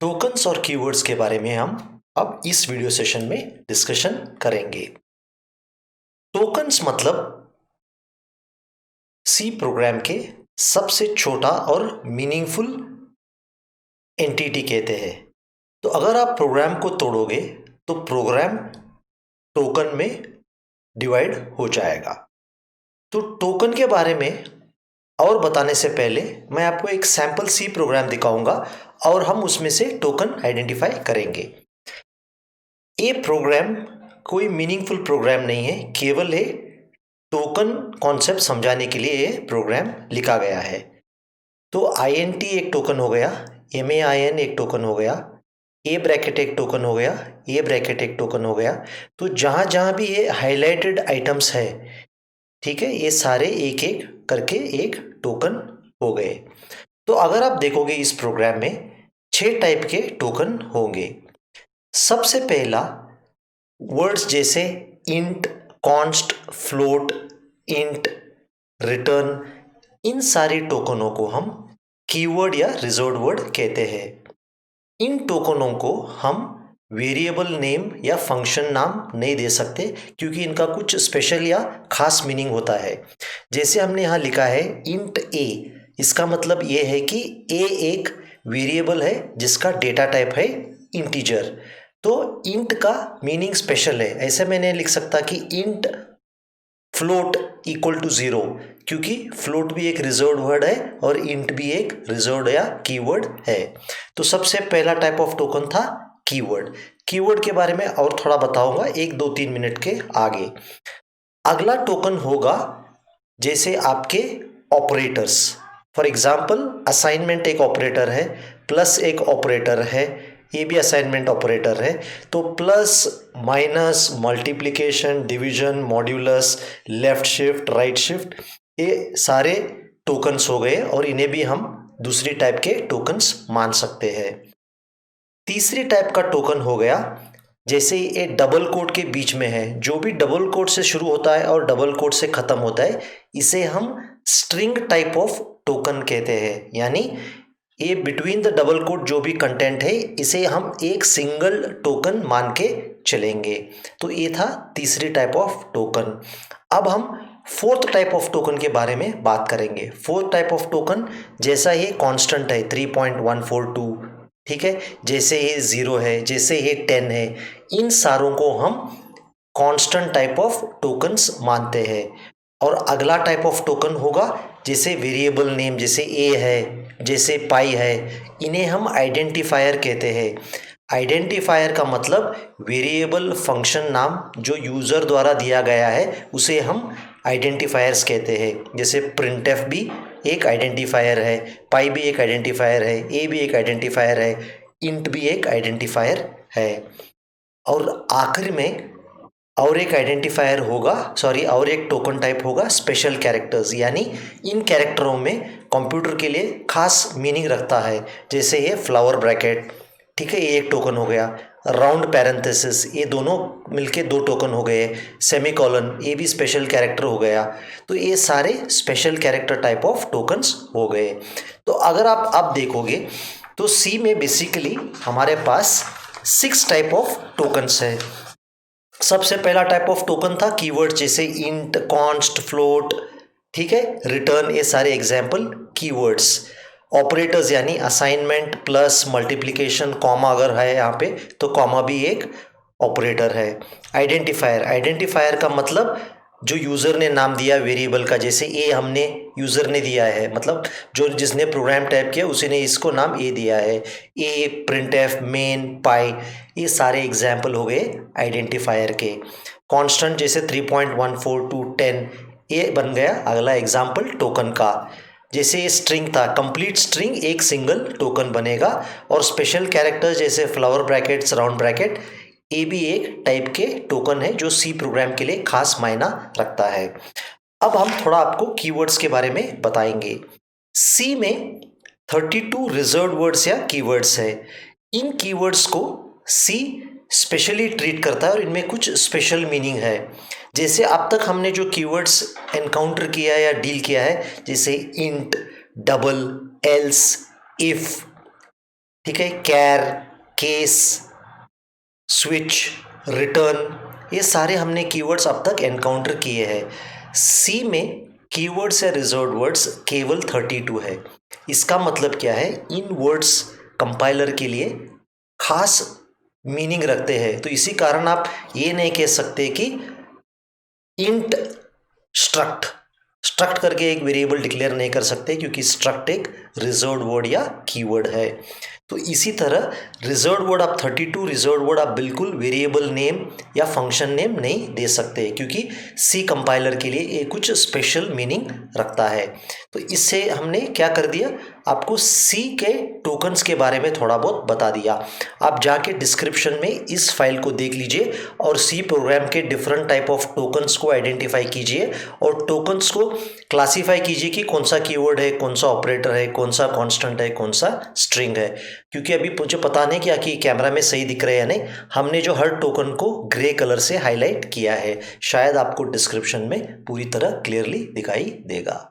Tokens और keywords के बारे में हम अब इस वीडियो सेशन में डिस्कशन करेंगे। टोकन्स मतलब सी प्रोग्राम के सबसे छोटा और मीनिंगफुल एंटिटी कहते हैं। तो अगर आप प्रोग्राम को तोड़ोगे तो प्रोग्राम टोकन में डिवाइड हो जाएगा। तो टोकन के बारे में और बताने से पहले मैं आपको एक सैंपल सी प्रोग्राम दिखाऊंगा और हम उसमें से टोकन आइडेंटिफाई करेंगे। ये प्रोग्राम कोई मीनिंगफुल प्रोग्राम नहीं है, केवल है टोकन कॉन्सेप्ट समझाने के लिए ये प्रोग्राम लिखा गया है। तो INT एक टोकन हो गया, MAIN एक टोकन हो गया, ए ब्रैकेट एक टोकन हो गया, ए ब्रैकेट एक टोकन हो गया। तो जहां जहां भी ये हाईलाइटेड आइटम्स है, ठीक है, ये सारे एक एक करके एक टोकन हो गए। तो अगर आप देखोगे इस प्रोग्राम में 6 टाइप के टोकन होंगे। सबसे पहला वर्ड्स जैसे int, const, float, int, return, इन सारे टोकनों को हम कीवर्ड या रिजर्व्ड वर्ड कहते हैं। इन टोकनों को हम वेरिएबल नेम या फंक्शन नाम नहीं दे सकते क्योंकि इनका कुछ स्पेशल या खास मीनिंग होता है। जैसे हमने यहाँ लिखा है इंट ए, इसका मतलब ये है कि ए एक वेरिएबल है जिसका डेटा टाइप है इंटीजर। तो इंट का मीनिंग स्पेशल है। ऐसे मैंने लिख सकता कि इंट फ्लोट इक्वल टू 0, क्योंकि फ्लोट भी एक रिजर्व्ड वर्ड है और इंट भी एक रिजर्व्ड या कीवर्ड है। तो सबसे पहला टाइप ऑफ टोकन था कीवर्ड। कीवर्ड के बारे में और थोड़ा बताऊंगा 1-2-3 मिनट के आगे। अगला टोकन होगा जैसे आपके ऑपरेटर्स। फॉर एग्जाम्पल असाइनमेंट एक ऑपरेटर है, प्लस एक ऑपरेटर है, ये भी असाइनमेंट ऑपरेटर है। तो plus, minus, multiplication, division, modulus, left shift, right shift, ये सारे टोकन्स हो गए और इन्हें भी हम दूसरी टाइप के टोकन्स मान सकते हैं। तीसरी टाइप का टोकन हो गया जैसे ये डबल कोट के बीच में है, जो भी डबल कोट से शुरू होता है और डबल कोट से खत्म होता है, इसे हम स्ट्रिंग टाइप ऑफ टोकन कहते हैं। यानी ये बिटवीन द डबल कोट जो भी कंटेंट है, इसे हम एक सिंगल टोकन मान के चलेंगे। तो ये था तीसरी टाइप ऑफ टोकन। अब हम फोर्थ टाइप ऑफ टोकन के बारे में बात करेंगे। फोर्थ टाइप ऑफ टोकन जैसा ये कांस्टेंट है 3.142, ठीक है, जैसे ये 0 है, जैसे ये 10 है, इन सारों को हम कांस्टेंट टाइप ऑफ टोकन्स मानते हैं। और अगला टाइप ऑफ टोकन होगा जैसे वेरिएबल नेम, जैसे ए है, जैसे पाई है, इन्हें हम आइडेंटिफायर कहते हैं। आइडेंटिफायर का मतलब वेरिएबल फंक्शन नाम जो यूज़र द्वारा दिया गया है उसे हम आइडेंटिफायर्स कहते हैं। जैसे प्रिंटफ भी एक आइडेंटिफायर है, पाई भी एक आइडेंटिफायर है, ए भी एक आइडेंटिफायर है, इंट भी एक आइडेंटिफायर है। और आखिर में और एक आइडेंटिफायर होगा, और एक टोकन टाइप होगा स्पेशल कैरेक्टर्स। यानी इन कैरेक्टरों में कंप्यूटर के लिए खास मीनिंग रखता है। जैसे ये फ्लावर ब्रैकेट, ठीक है, ये एक टोकन हो गया। राउंड पैरेंथेसिस, ये दोनों मिलके 2 टोकन हो गए। सेमीकोलन, ये भी स्पेशल कैरेक्टर हो गया। तो ये सारे special character type of tokens हो गए। तो अगर आप देखोगे तो सी में बेसिकली हमारे पास 6 टाइप ऑफ टोकन्स है। सबसे पहला टाइप ऑफ टोकन था कीवर्ड, जैसे इंट, कॉन्स्ट, फ्लोट, ठीक है, रिटर्न, ये सारे एग्जाम्पल कीवर्ड्स। ऑपरेटर्स यानी असाइनमेंट, प्लस, मल्टीप्लिकेशन, कॉमा अगर है यहाँ पे तो कॉमा भी एक ऑपरेटर है। आइडेंटिफायर, आइडेंटिफायर का मतलब जो यूज़र ने नाम दिया वेरिएबल का, जैसे ए हमने यूज़र ने दिया है, मतलब जो जिसने प्रोग्राम टाइप किया उसी ने इसको नाम ए दिया है। ए, प्रिंटफ, मेन, पाई, ये सारे एग्जाम्पल हो गए आइडेंटिफायर के। कांस्टेंट जैसे 3.142, 10, ये बन गया अगला एग्जाम्पल टोकन का। जैसे ये स्ट्रिंग था, कंप्लीट स्ट्रिंग एक सिंगल टोकन बनेगा। और स्पेशल कैरेक्टर जैसे फ्लावर ब्रैकेट्स, राउंड ब्रैकेट, ये भी एक टाइप के टोकन है जो सी प्रोग्राम के लिए खास मायना रखता है। अब हम थोड़ा आपको कीवर्ड्स के बारे में बताएंगे। सी में 32 रिजर्व्ड वर्ड्स या कीवर्ड्स है। इन कीवर्ड्स को सी स्पेशली ट्रीट करता है और इनमें कुछ स्पेशल मीनिंग है। जैसे अब तक हमने जो कीवर्ड्स एनकाउंटर किया है या डील किया है, जैसे इंट, डबल, एल्स, इफ, ठीक है, कैर, केस, स्विच, रिटर्न, ये सारे हमने कीवर्ड्स अब तक एनकाउंटर किए हैं। सी में कीवर्ड्स या रिजर्व्ड वर्ड्स केवल 32 है। इसका मतलब क्या है, इन वर्ड्स कंपाइलर के लिए खास मीनिंग रखते हैं, तो इसी कारण आप ये नहीं कह सकते कि इंट स्ट्रक्ट, स्ट्रक्ट करके एक वेरिएबल डिक्लेयर नहीं कर सकते, क्योंकि स्ट्रक्ट एक रिजर्व्ड वर्ड या कीवर्ड है। तो इसी तरह रिजर्व्ड वर्ड आप 32 रिजर्व्ड वर्ड आप बिल्कुल वेरिएबल नेम या फंक्शन नेम नहीं दे सकते, क्योंकि सी कंपाइलर के लिए ये कुछ स्पेशल मीनिंग रखता है। तो इससे हमने क्या कर दिया, आपको सी के टोकन्स के बारे में थोड़ा बहुत बता दिया। आप जाके डिस्क्रिप्शन में इस फाइल को देख लीजिए और सी प्रोग्राम के डिफरेंट टाइप ऑफ टोकन्स को आइडेंटिफाई कीजिए और टोकन्स को क्लासीफाई कीजिए कि कौन सा कीवर्ड है, कौन सा ऑपरेटर है, कौन सा कांस्टेंट है, कौन सा स्ट्रिंग है। क्योंकि अभी मुझे पता नहीं क्या कि कैमरा में सही दिख रहा है या नहीं, हमने जो हर टोकन को ग्रे कलर से हाईलाइट किया है, शायद आपको डिस्क्रिप्शन में पूरी तरह क्लियरली दिखाई देगा।